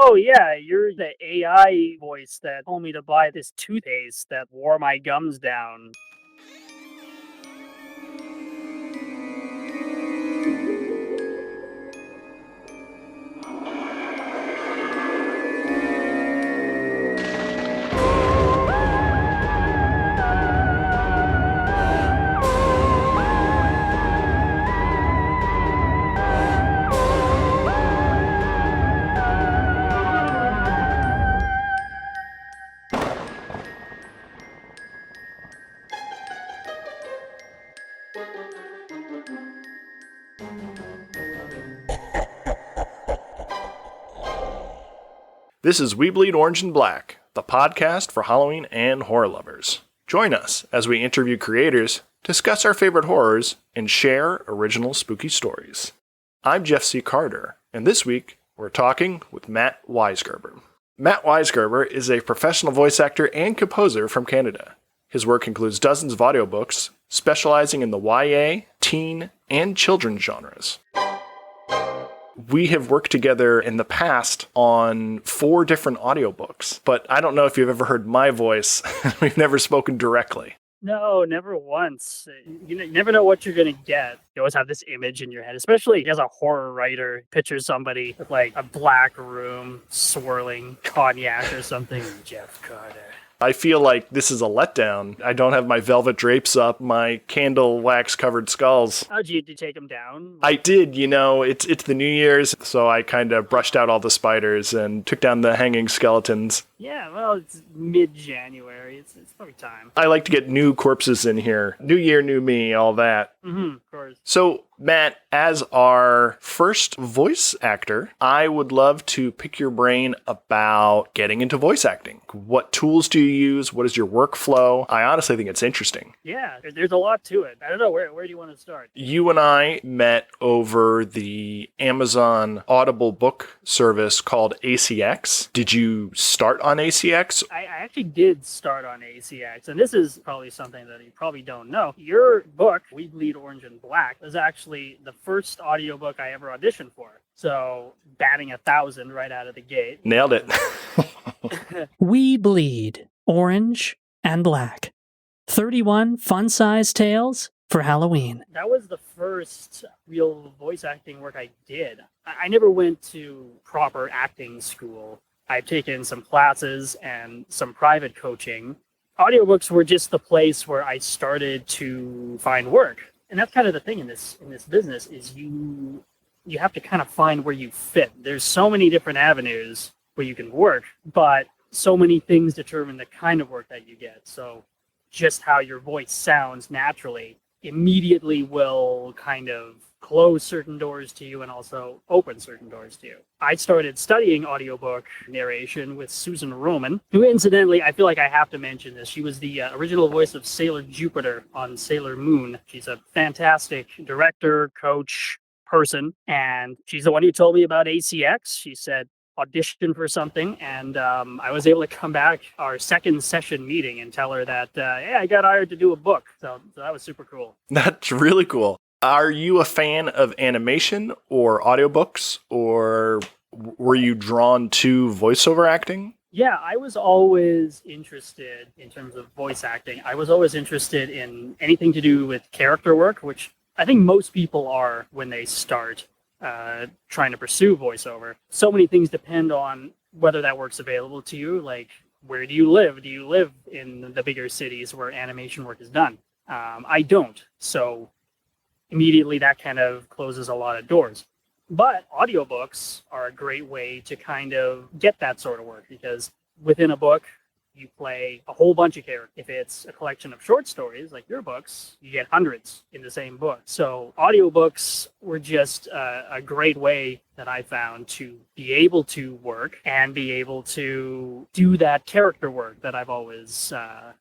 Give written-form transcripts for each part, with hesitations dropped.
Oh, yeah, you're the AI voice that told me to buy this toothpaste that wore my gums down. This is We Bleed Orange and Black, the podcast for Halloween and horror lovers. Join us as we interview creators, discuss our favorite horrors, and share original spooky stories. I'm Jeff C. Carter, and this week we're talking with Matt Weisgerber. Matt Weisgerber is a professional voice actor and composer from Canada. His work includes dozens of audiobooks, specializing in the YA, teen, and children's genres. We have worked together in the past on 4 different audiobooks, but I don't know if you've ever heard my voice. We've never spoken directly. No, never once. You never know what you're going to get. You always have this image in your head, especially as a horror writer. Picture somebody with like a black room swirling cognac or something. Jeff Carter. I feel like this is a letdown. I don't have my velvet drapes up, my candle wax covered skulls. How'd you take them down? I did, it's the New Year's, so I kind of brushed out all the spiders and took down the hanging skeletons. Yeah, well, it's mid-January. It's probably time. I like to get new corpses in here. New year, new me, all that. Of course. So, Matt, as our first voice actor, I would love to pick your brain about getting into voice acting. What tools do you use? What is your workflow? I honestly think it's interesting. Yeah, there's a lot to it. I don't know, where do you want to start? You and I met over the Amazon Audible book service called ACX. Did you start on ACX? I actually did start on ACX, and this is probably something that you probably don't know. Your book, We Bleed Orange and Black, was actually the first audiobook I ever auditioned for. So, batting 1,000 right out of the gate. Nailed it. We Bleed Orange and Black. 31 fun-sized tales for Halloween. That was the first real voice acting work I did. I never went to proper acting school. I've taken some classes and some private coaching. Audiobooks were just the place where I started to find work. And that's kind of the thing in this business is you have to kind of find where you fit. There's so many different avenues where you can work, but so many things determine the kind of work that you get. So just how your voice sounds naturally immediately will kind of close certain doors to you and also open certain doors to you. I started studying audiobook narration with Susan Roman, who incidentally, I feel like I have to mention this. She was the original voice of Sailor Jupiter on Sailor Moon. She's a fantastic director, coach, person, and she's the one who told me about ACX. She said, audition for something, and I was able to come back our second session meeting and tell her that, hey, I got hired to do a book. So that was super cool. That's really cool. Are you a fan of animation or audiobooks, or were you drawn to voiceover acting? Yeah, I was always interested in terms of voice acting. I was always interested in anything to do with character work, which I think most people are when they start trying to pursue voiceover. So many things depend on whether that work's available to you. Like, where do you live? Do you live in the bigger cities where animation work is done? I don't. So immediately that kind of closes a lot of doors. But audiobooks are a great way to kind of get that sort of work, because within a book, you play a whole bunch of characters. If it's a collection of short stories, like your books, you get hundreds in the same book. So audiobooks were just a great way that I found to be able to work and be able to do that character work that I've always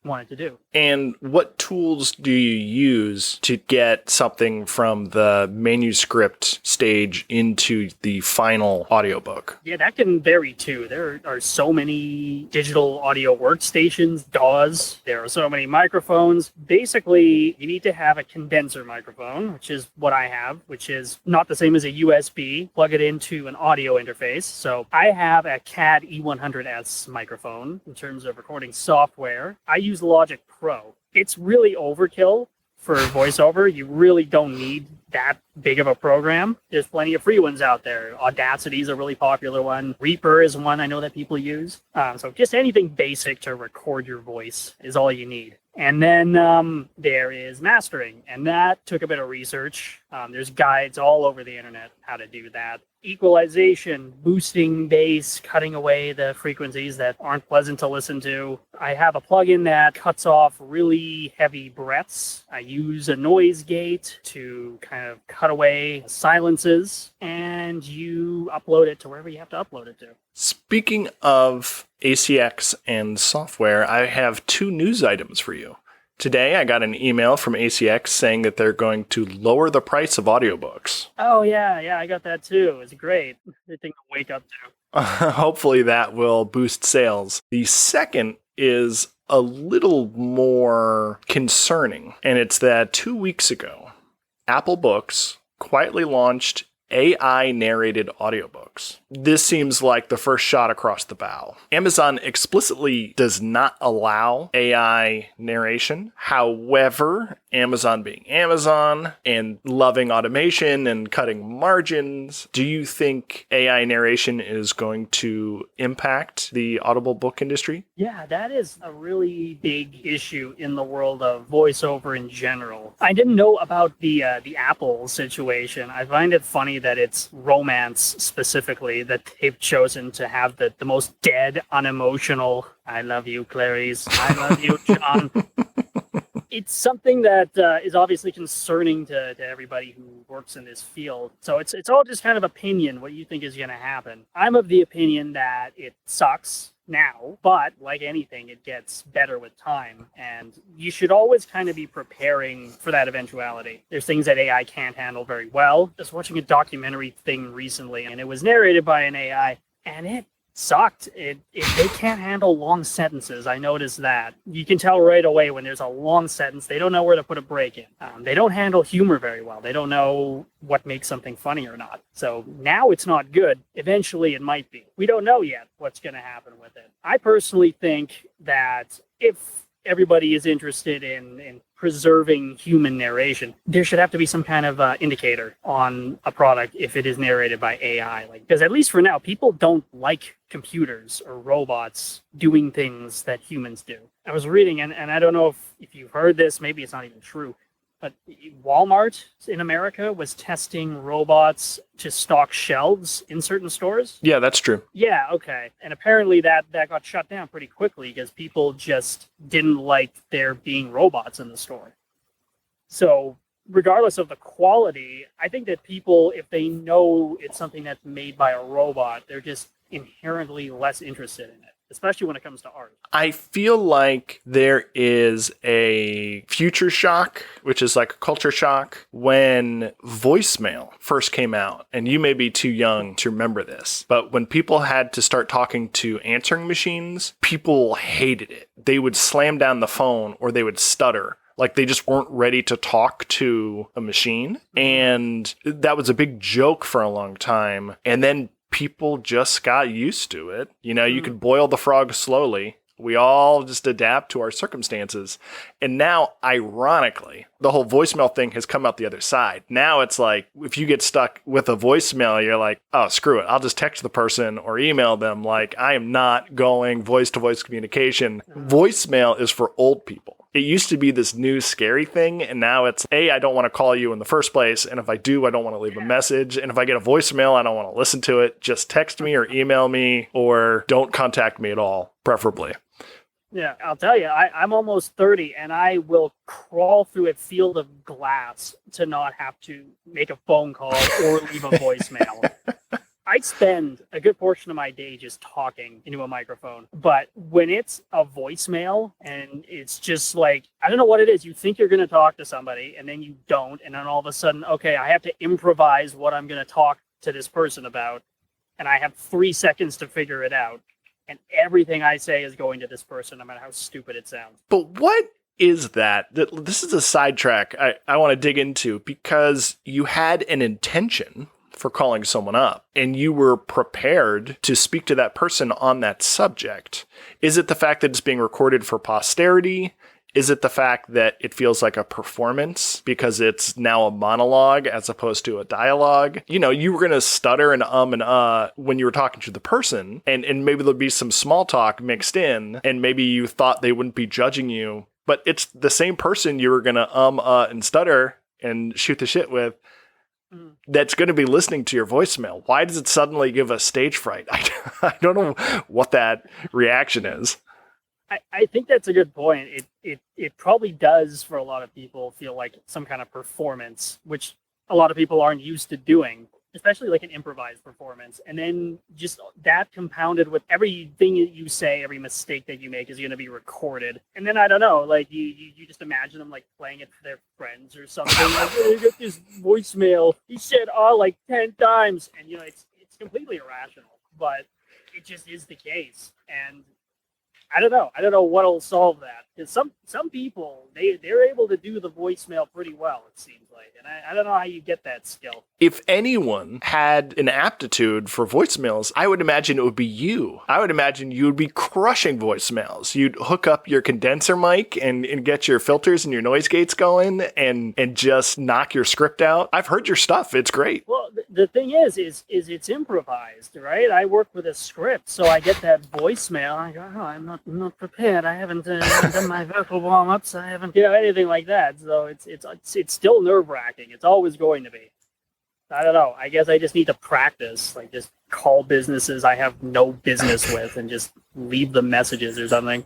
wanted to do. And what tools do you use to get something from the manuscript stage into the final audiobook? Yeah, that can vary too. There are so many digital audio workstations, DAWs. There are so many microphones. Basically, you need to have a condenser microphone, which is what I have, which is not the same as a USB. Plug it into an audio interface. So I have a CAD E100S microphone in terms of recording software. I use Logic Pro. It's really overkill for voiceover. You really don't need that big of a program. There's plenty of free ones out there. Audacity is a really popular one. Reaper is one I know that people use. So just anything basic to record your voice is all you need. And then there is mastering, and that took a bit of research. There's guides all over the internet how to do that. Equalization, boosting bass, cutting away the frequencies that aren't pleasant to listen to. I have a plugin that cuts off really heavy breaths. I use a noise gate to kind of cut away silences, and you upload it to wherever you have to upload it to. Speaking of ACX and software, I have 2 news items for you. Today, I got an email from ACX saying that they're going to lower the price of audiobooks. Oh, yeah, I got that too. It's great. Good thing to wake up to. Hopefully that will boost sales. The second is a little more concerning, and it's that 2 weeks ago, Apple Books quietly launched AI-narrated audiobooks. This seems like the first shot across the bow. Amazon explicitly does not allow AI narration. However, Amazon being Amazon and loving automation and cutting margins, do you think AI narration is going to impact the audible book industry? Yeah, that is a really big issue in the world of voiceover in general. I didn't know about the Apple situation. I find it funny that it's romance specifically that they've chosen to have the most dead, unemotional, I love you, Clarice, I love you, John. It's something that is obviously concerning to everybody who works in this field. So it's all just kind of opinion, what you think is going to happen. I'm of the opinion that it sucks now, but like anything, it gets better with time. And you should always kind of be preparing for that eventuality. There's things that AI can't handle very well. Just watching a documentary thing recently, and it was narrated by an AI, and it sucked. They can't handle long sentences. I noticed that. You can tell right away when there's a long sentence, they don't know where to put a break in. They don't handle humor very well. They don't know what makes something funny or not. So now it's not good. Eventually it might be. We don't know yet what's going to happen with it. I personally think that if everybody is interested in preserving human narration, there should have to be some kind of indicator on a product if it is narrated by AI. Because at least for now, people don't like computers or robots doing things that humans do. I was reading, and I don't know if you've heard this, maybe it's not even true, but Walmart in America was testing robots to stock shelves in certain stores. Yeah, that's true. Yeah, okay. And apparently that got shut down pretty quickly because people just didn't like there being robots in the store. So regardless of the quality, I think that people, if they know it's something that's made by a robot, they're just inherently less interested in it, especially when it comes to art. I feel like there is a future shock, which is like a culture shock, when voicemail first came out. And you may be too young to remember this, but when people had to start talking to answering machines, people hated it. They would slam down the phone or they would stutter. Like they just weren't ready to talk to a machine. And that was a big joke for a long time. And then people just got used to it. You know, you could boil the frog slowly. We all just adapt to our circumstances. And now, ironically, the whole voicemail thing has come out the other side. Now it's like, if you get stuck with a voicemail, you're like, oh, screw it. I'll just text the person or email them. Like, I am not going voice-to-voice communication. Voicemail is for old people. It used to be this new scary thing, and now it's, A, I don't want to call you in the first place, and if I do, I don't want to leave a message, and if I get a voicemail, I don't want to listen to it. Just text me or email me, or don't contact me at all, preferably. Yeah, I'll tell you, I'm almost 30, and I will crawl through a field of glass to not have to make a phone call or leave a voicemail. I spend a good portion of my day just talking into a microphone, but when it's a voicemail and it's just like, I don't know what it is. You think you're going to talk to somebody and then you don't. And then all of a sudden, okay, I have to improvise what I'm going to talk to this person about. And I have 3 seconds to figure it out. And everything I say is going to this person, no matter how stupid it sounds. But what is that? This is a sidetrack I want to dig into, because you had an intention for calling someone up and you were prepared to speak to that person on that subject. Is it the fact that it's being recorded for posterity? Is it the fact that it feels like a performance because it's now a monologue as opposed to a dialogue? You know, you were going to stutter and when you were talking to the person, and maybe there'll be some small talk mixed in, and maybe you thought they wouldn't be judging you, but it's the same person you were going to and stutter and shoot the shit with that's going to be listening to your voicemail. Why does it suddenly give us stage fright? I don't know what that reaction is. I think that's a good point. It probably does for a lot of people feel like some kind of performance, which a lot of people aren't used to doing, especially like an improvised performance. And then just that compounded with everything that you say, every mistake that you make is going to be recorded. And then I don't know, like you just imagine them like playing it for their friends or something. Like, oh, you got this voicemail. He said like 10 times. And it's completely irrational, but it just is the case. And I don't know what'll solve that. Because some people, they're able to do the voicemail pretty well, it seems like. And I don't know how you get that skill. If anyone had an aptitude for voicemails, I would imagine it would be you. I would imagine you would be crushing voicemails. You'd hook up your condenser mic and get your filters and your noise gates going and just knock your script out. I've heard your stuff. It's great. Well, the thing is it's improvised, right? I work with a script, so I get that voicemail. I go, oh, I'm not prepared. I haven't done my vocal warm-ups. I haven't, anything like that. So it's still nerve-wracking. It's always going to be. I don't know. I guess I just need to practice, like just call businesses I have no business with and just leave them messages or something.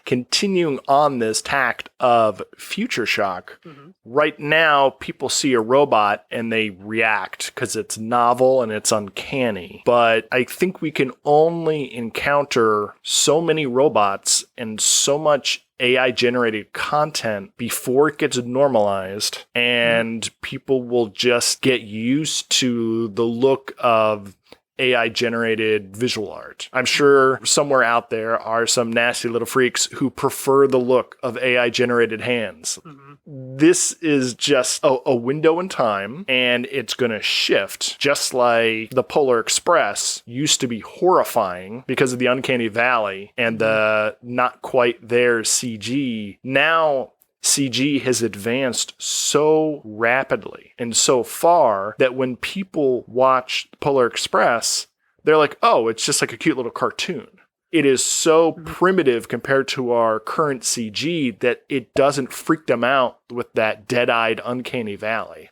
Continuing on this tact of future shock, right now people see a robot and they react because it's novel and it's uncanny. But I think we can only encounter so many robots and so much AI-generated content before it gets normalized, and people will just get used to the look of AI-generated visual art. I'm sure somewhere out there are some nasty little freaks who prefer the look of AI-generated hands. This is just a window in time, and it's going to shift. Just like the Polar Express used to be horrifying because of the uncanny valley and the not quite there CG. Now, CG has advanced so rapidly and so far that when people watch Polar Express, they're like, oh, it's just like a cute little cartoon. It is so primitive compared to our current CG that it doesn't freak them out with that dead-eyed uncanny valley.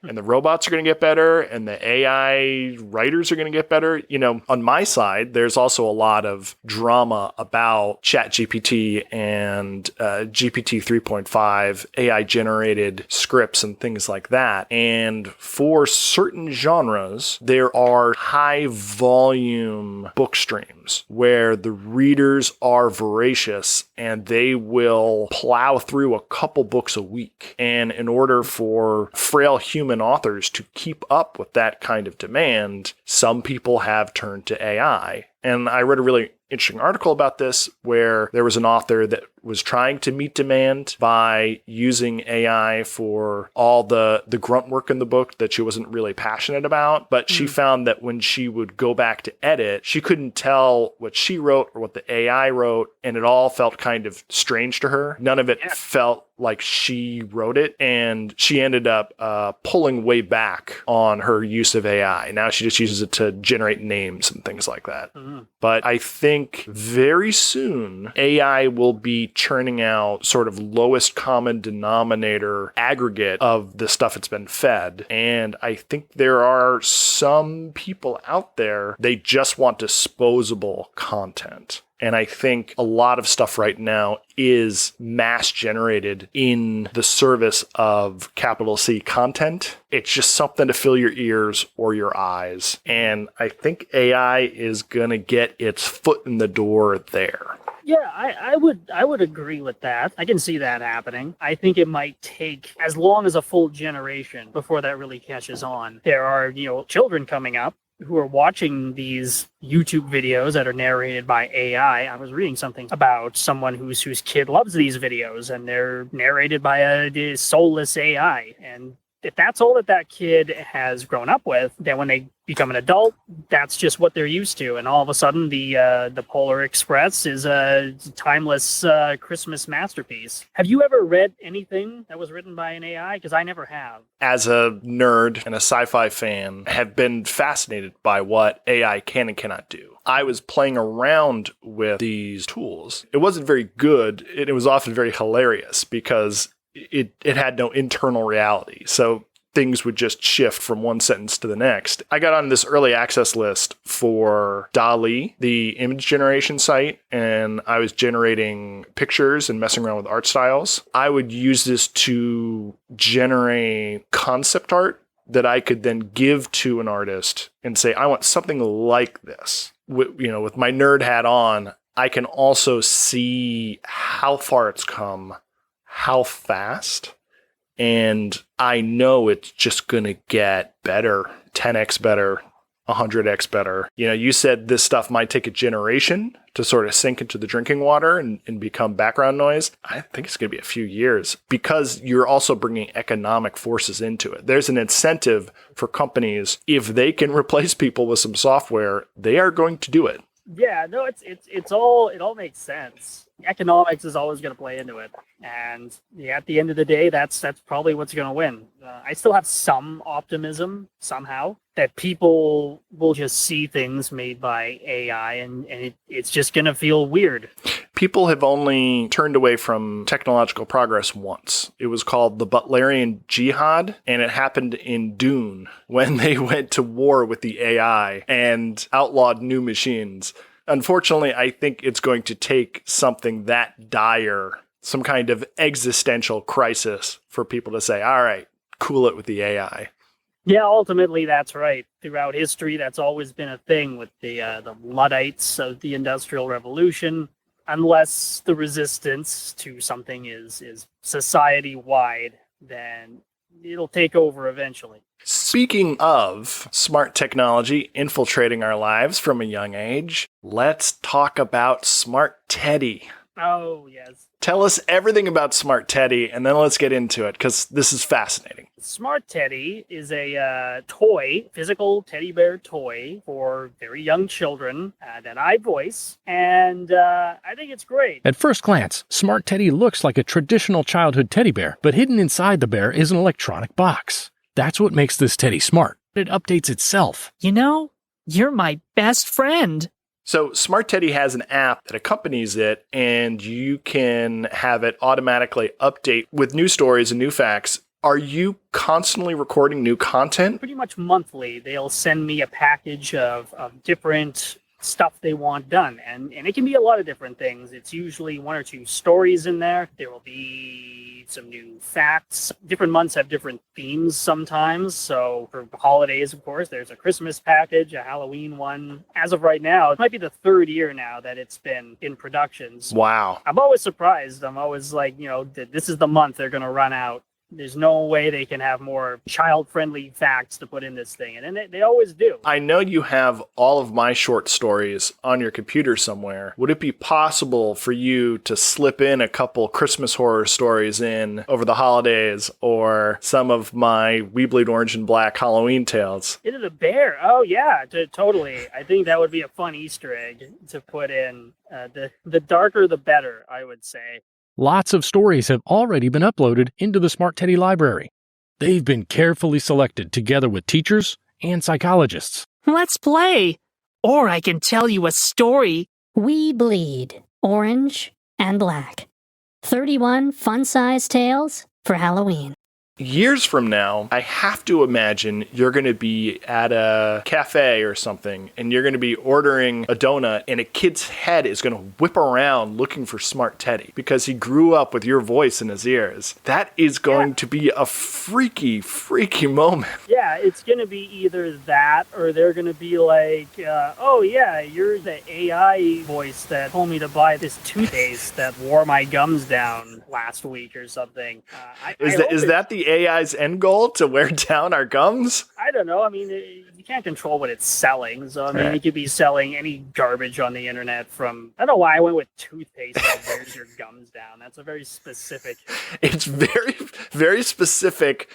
And the robots are going to get better, and the AI writers are going to get better. On my side, there's also a lot of drama about ChatGPT and GPT 3.5, AI-generated scripts and things like that. And for certain genres, there are high-volume book streams where the readers are voracious, and they will plow through a couple books a week. And in order for frail human authors to keep up with that kind of demand, some people have turned to AI. And I read a really interesting article about this where there was an author that was trying to meet demand by using AI for all the grunt work in the book that she wasn't really passionate about. But she found that when she would go back to edit, she couldn't tell what she wrote or what the AI wrote, and it all felt kind of strange to her. None of it felt like she wrote it, and she ended up pulling way back on her use of AI. Now she just uses it to generate names and things like that. But I think very soon AI will be churning out sort of lowest common denominator aggregate of the stuff it's been fed. And I think there are some people out there, they just want disposable content. And I think a lot of stuff right now is mass generated in the service of capital C content. It's just something to fill your ears or your eyes. And I think AI is going to get its foot in the door there. Yeah, I would agree with that. I can see that happening. I think it might take as long as a full generation before that really catches on. There are, children coming up who are watching these YouTube videos that are narrated by AI. I was reading something about someone whose kid loves these videos, and they're narrated by a soulless AI. And if that's all that kid has grown up with, then when they become an adult, that's just what they're used to. And all of a sudden, the Polar Express is a timeless Christmas masterpiece. Have you ever read anything that was written by an AI? Because I never have. As a nerd and a sci-fi fan, I have been fascinated by what AI can and cannot do. I was playing around with these tools. It wasn't very good. It was often very hilarious because it had no internal reality. So things would just shift from one sentence to the next. I got on this early access list for DALL-E, the image generation site, and I was generating pictures and messing around with art styles. I would use this to generate concept art that I could then give to an artist and say, I want something like this. With my nerd hat on, I can also see how far it's come, how fast, and I know it's just going to get better, 10x better, 100x better. You said this stuff might take a generation to sort of sink into the drinking water and become background noise. I think it's going to be a few years because you're also bringing economic forces into it. There's an incentive for companies. If they can replace people with some software, they are going to do it. Yeah, no, it all makes sense. Economics is always going to play into it, and at the end of the day, that's probably what's going to win. I still have some optimism somehow that people will just see things made by AI, and it's just going to feel weird. People have only turned away from technological progress once. It was called the Butlerian Jihad, and it happened in Dune when they went to war with the AI and outlawed new machines. Unfortunately, I think it's going to take something that dire, some kind of existential crisis for people to say, all right, cool it with the AI. Yeah, ultimately, that's right. Throughout history, that's always been a thing with the Luddites of the Industrial Revolution. Unless the resistance to something is society-wide, then it'll take over eventually. Speaking of smart technology infiltrating our lives from a young age, let's talk about Smart Teddy. Oh, yes. Tell us everything about Smart Teddy, and then let's get into it, because this is fascinating. Smart Teddy is a physical teddy bear toy for very young children that I voice, and I think it's great. At first glance, Smart Teddy looks like a traditional childhood teddy bear, but hidden inside the bear is an electronic box. That's what makes this teddy smart. It updates itself. You're my best friend. So Smart Teddy has an app that accompanies it, and you can have it automatically update with new stories and new facts. Are you constantly recording new content? Pretty much monthly, they'll send me a package of different stuff they want done, and it can be a lot of different things. It's usually 1 or 2 stories in there. There will be some new facts. Different months have different themes sometimes. So for holidays, of course, there's a Christmas package, a Halloween one. As of right now, it might be the 3rd year now that it's been in productions. Wow. I'm always surprised. I'm always like, this is the month they're going to run out. There's no way they can have more child-friendly facts to put in this thing, and they always do. I know you have all of my short stories on your computer somewhere. Would it be possible for you to slip in a couple Christmas horror stories in over the holidays, or some of my We Bleed Orange and Black Halloween tales? Into the bear? Oh, yeah, totally. I think that would be a fun Easter egg to put in. The darker, the better, I would say. Lots of stories have already been uploaded into the Smart Teddy library. They've been carefully selected together with teachers and psychologists. Let's play. Or I can tell you a story. We Bleed Orange and Black. 31 fun-sized tales for Halloween. Years from now, I have to imagine you're going to be at a cafe or something, and you're going to be ordering a donut, and a kid's head is going to whip around looking for Smart Teddy because he grew up with your voice in his ears. That is going to be a freaky, freaky moment. Yeah, it's going to be either that, or they're going to be like, oh yeah, you're the AI voice that told me to buy this toothpaste that wore my gums down last week or something. Is that the AI's end goal, to wear down our gums? I don't know. I mean, you can't control what it's selling. So, I mean, it could be selling any garbage on the internet from... I don't know why I went with toothpaste that wears your gums down. That's a very specific... It's very, very specific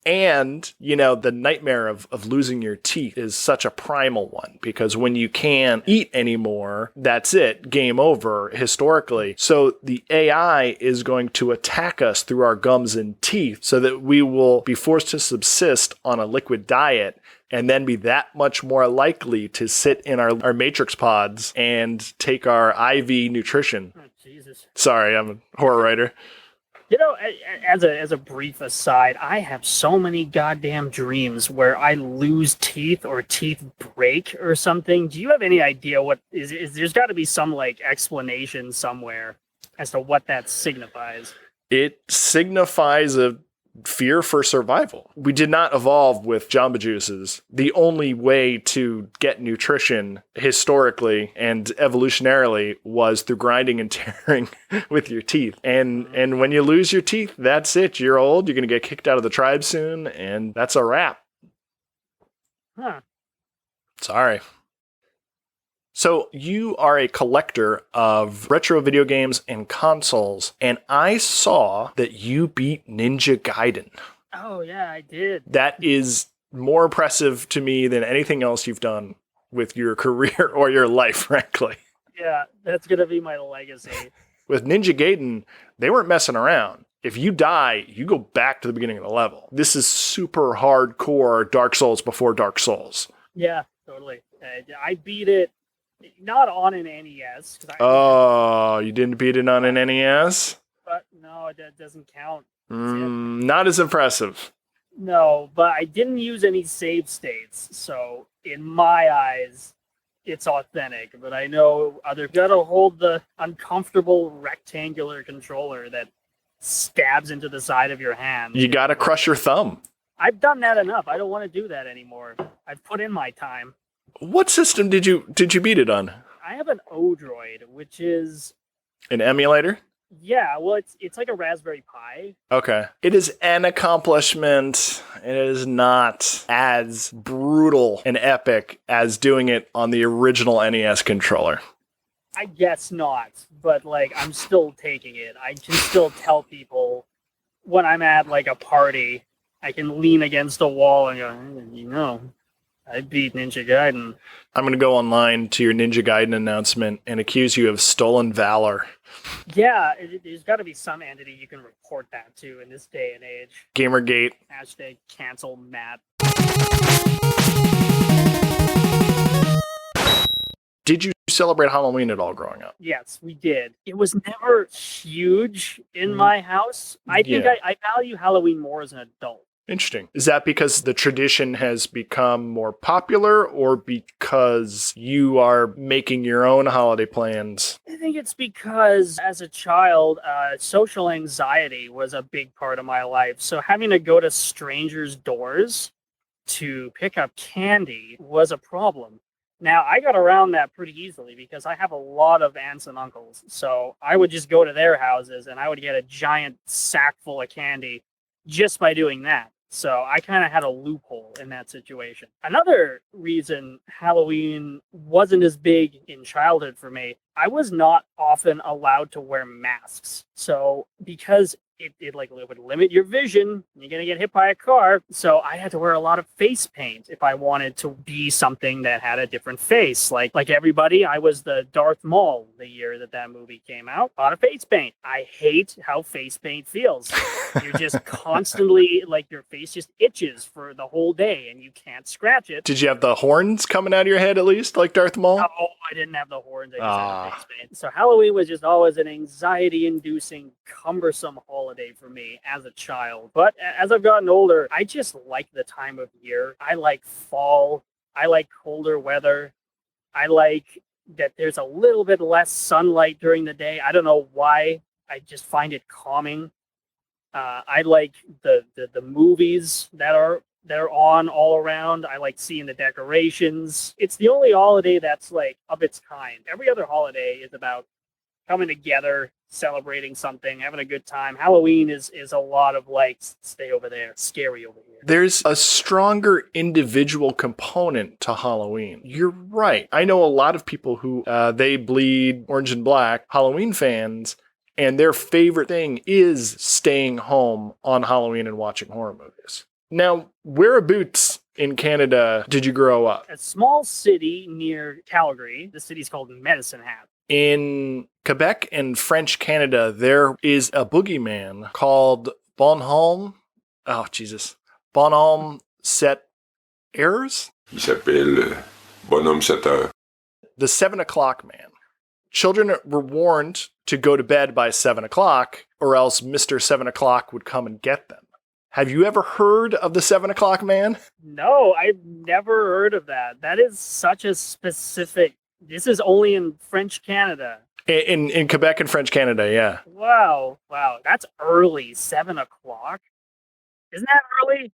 And, the nightmare of losing your teeth is such a primal one because when you can't eat anymore, that's it, game over historically. So the AI is going to attack us through our gums and teeth so that we will be forced to subsist on a liquid diet and then be that much more likely to sit in our matrix pods and take our IV nutrition. Oh, Jesus. Sorry, I'm a horror writer. As a brief aside, I have so many goddamn dreams where I lose teeth or teeth break or something. Do you have any idea what is there's got to be some explanation somewhere as to what that signifies? It signifies a fear for survival. We did not evolve with Jamba Juices. The only way to get nutrition historically and evolutionarily was through grinding and tearing with your teeth. And when you lose your teeth, that's it. You're old. You're going to get kicked out of the tribe soon, and that's a wrap. Huh. Sorry. So you are a collector of retro video games and consoles, and I saw that you beat Ninja Gaiden. Oh, yeah, I did. That is more impressive to me than anything else you've done with your career or your life, frankly. Yeah, that's going to be my legacy. With Ninja Gaiden, they weren't messing around. If you die, you go back to the beginning of the level. This is super hardcore Dark Souls before Dark Souls. Yeah, totally. I beat it. Not on an NES. Oh, you didn't beat it on an NES? But no, that doesn't count. Not as impressive. No, but I didn't use any save states. So in my eyes, it's authentic. But I know gotta hold the uncomfortable rectangular controller that stabs into the side of your hand. You gotta crush your thumb. I've done that enough. I don't want to do that anymore. I've put in my time. What system did you beat it on? I have an Odroid, which is an emulator. Yeah, well, it's like a Raspberry Pi. Okay, it is an accomplishment. It is not as brutal and epic as doing it on the original NES controller. I guess not, but I'm still taking it. I can still tell people when I'm at a party, I can lean against a wall and go, I beat Ninja Gaiden. I'm going to go online to your Ninja Gaiden announcement and accuse you of stolen valor. Yeah, there's got to be some entity you can report that to in this day and age. Gamergate. Hashtag cancel Matt. Did you celebrate Halloween at all growing up? Yes, we did. It was never huge in my house. I think I value Halloween more as an adult. Interesting. Is that because the tradition has become more popular or because you are making your own holiday plans? I think it's because as a child, social anxiety was a big part of my life. So having to go to strangers' doors to pick up candy was a problem. Now, I got around that pretty easily because I have a lot of aunts and uncles. So I would just go to their houses and I would get a giant sack full of candy just by doing that. So I kind of had a loophole in that situation. Another reason Halloween wasn't as big in childhood for me, I was not often allowed to wear masks. So because it would limit your vision, you're going to get hit by a car. So I had to wear a lot of face paint if I wanted to be something that had a different face. Like everybody, I was the Darth Maul the year that movie came out. A lot of face paint. I hate how face paint feels. You're just constantly, your face just itches for the whole day and you can't scratch it. Did you have the horns coming out of your head at least, like Darth Maul? No, I didn't have the horns. I just had the face paint. So Halloween was just always an anxiety-inducing, cumbersome holiday for me as a child. But as I've gotten older, I just like the time of year. I like fall. I like colder weather. I like that there's a little bit less sunlight during the day. I don't know why. I just find it calming. I like the movies that are on all around. I like seeing the decorations. It's the only holiday that's of its kind. Every other holiday is about coming together, celebrating something, having a good time. Halloween is a lot of stay over there, scary over here. There's a stronger individual component to Halloween. You're right. I know a lot of people who they bleed orange and black, Halloween fans, and their favorite thing is staying home on Halloween and watching horror movies. Now, whereabouts in Canada did you grow up? A small city near Calgary. The city's called Medicine Hat. In Quebec and French Canada, there is a boogeyman called Bonhomme. Oh, Jesus. Bonhomme Set Errors? Il s'appelle Bonhomme 7 heures. The 7 o'clock man. Children were warned to go to bed by 7 o'clock, or else Mr. 7 o'clock would come and get them. Have you ever heard of the 7 o'clock man? No, I've never heard of that. That is such a specific. This is only in French Canada. In Quebec and French Canada, yeah. Wow. That's early. 7 o'clock? Isn't that early?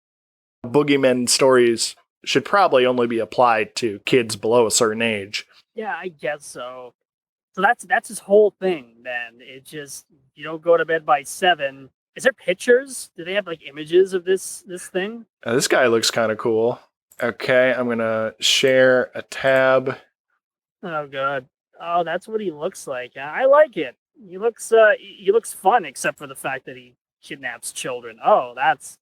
Boogeyman stories should probably only be applied to kids below a certain age. Yeah, I guess so. So that's his whole thing then. It just, you don't go to bed by 7. Is there pictures? Do they have like images of this thing? This guy looks kind of cool. Okay, I'm going to share a tab. Oh god. Oh, that's what he looks like. I like it. He looks fun, except for the fact that he kidnaps children. Oh, that's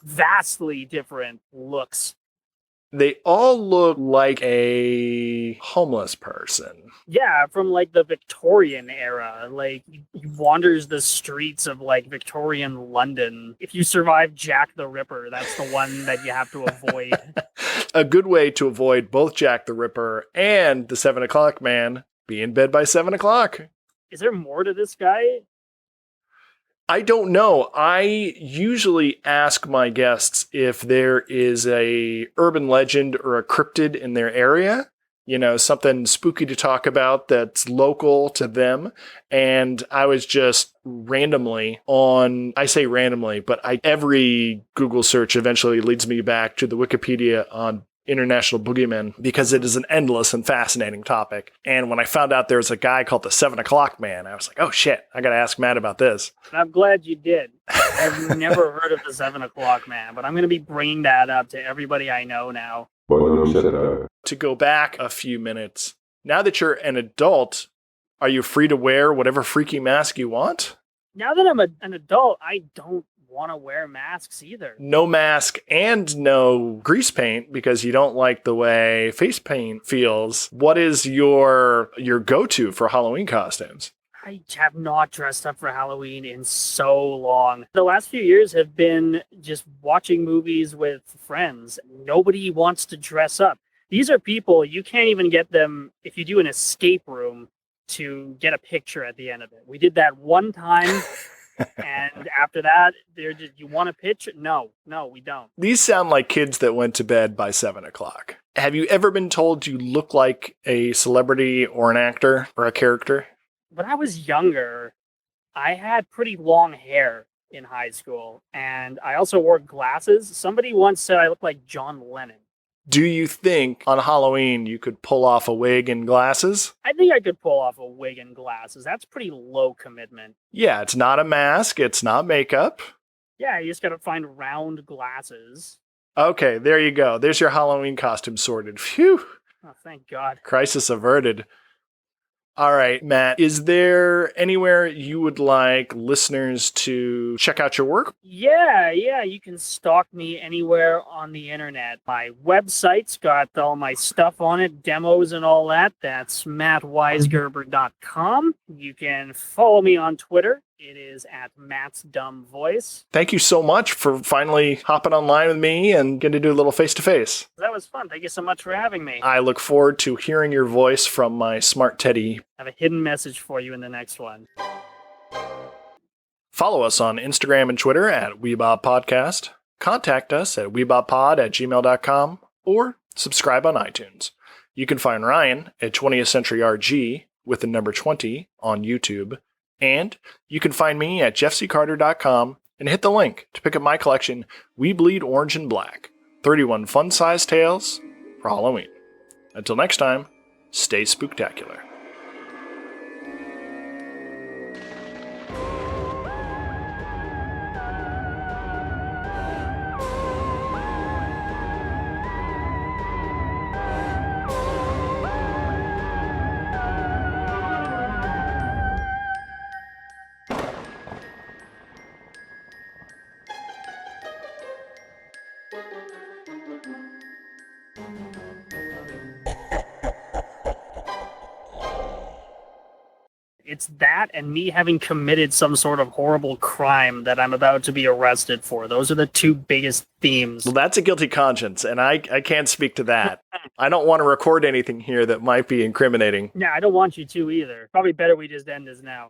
vastly different looks. They all look like a homeless person. Yeah, from like the Victorian era. Like he wanders the streets of like Victorian London. If you survive Jack the Ripper, that's the one that you have to avoid. A good way to avoid both Jack the Ripper and the 7 o'clock man, be in bed by 7 o'clock. Is there more to this guy? I don't know. I usually ask my guests if there is a urban legend or a cryptid in their area, something spooky to talk about that's local to them. And I was just randomly I say randomly, but every Google search eventually leads me back to the Wikipedia on International Boogeyman because it is an endless and fascinating topic. And when I found out there was a guy called the 7 o'clock man, I was like, oh shit, I got to ask Matt about this. I'm glad you did. I've never heard of the 7 o'clock man, but I'm going to be bringing that up to everybody I know now. Bonhomme 7 heures. To go back a few minutes, now that you're an adult, are you free to wear whatever freaky mask you want? Now that I'm an adult, I don't want to wear masks either. No mask and no grease paint because you don't like the way face paint feels. What is your go-to for Halloween costumes? I have not dressed up for Halloween in so long. The last few years have been just watching movies with friends. Nobody wants to dress up. These are people, you can't even get them, if you do an escape room, to get a picture at the end of it. We did that one time. And after that, they're just, you want a picture? No, we don't. These sound like kids that went to bed by 7 o'clock. Have you ever been told you look like a celebrity or an actor or a character? When I was younger, I had pretty long hair in high school, and I also wore glasses. Somebody once said I looked like John Lennon. Do you think on Halloween you could pull off a wig and glasses? I think I could pull off a wig and glasses. That's pretty low commitment. Yeah, it's not a mask. It's not makeup. Yeah, you just gotta find round glasses. Okay, there you go. There's your Halloween costume sorted. Phew. Oh, thank God. Crisis averted. All right, Matt, is there anywhere you would like listeners to check out your work? Yeah, you can stalk me anywhere on the internet. My website's got all my stuff on it, demos and all that. That's mattweisgerber.com. You can follow me on Twitter. It is at Matt's Dumb Voice. Thank you so much for finally hopping online with me and getting to do a little face-to-face. That was fun. Thank you so much for having me. I look forward to hearing your voice from my smart teddy. I have a hidden message for you in the next one. Follow us on Instagram and Twitter at webobpodcast. Contact us at webobpod@gmail.com or subscribe on iTunes. You can find Ryan at 20th Century RG with the number 20 on YouTube. And you can find me at jeffccarter.com and hit the link to pick up my collection, We Bleed Orange and Black, 31 fun-sized tales for Halloween. Until next time, stay spooktacular. It's that and me having committed some sort of horrible crime that I'm about to be arrested for. Those are the two biggest themes. Well, that's a guilty conscience, and I can't speak to that. I don't want to record anything here that might be incriminating. Yeah, I don't want you to either. Probably better we just end this now.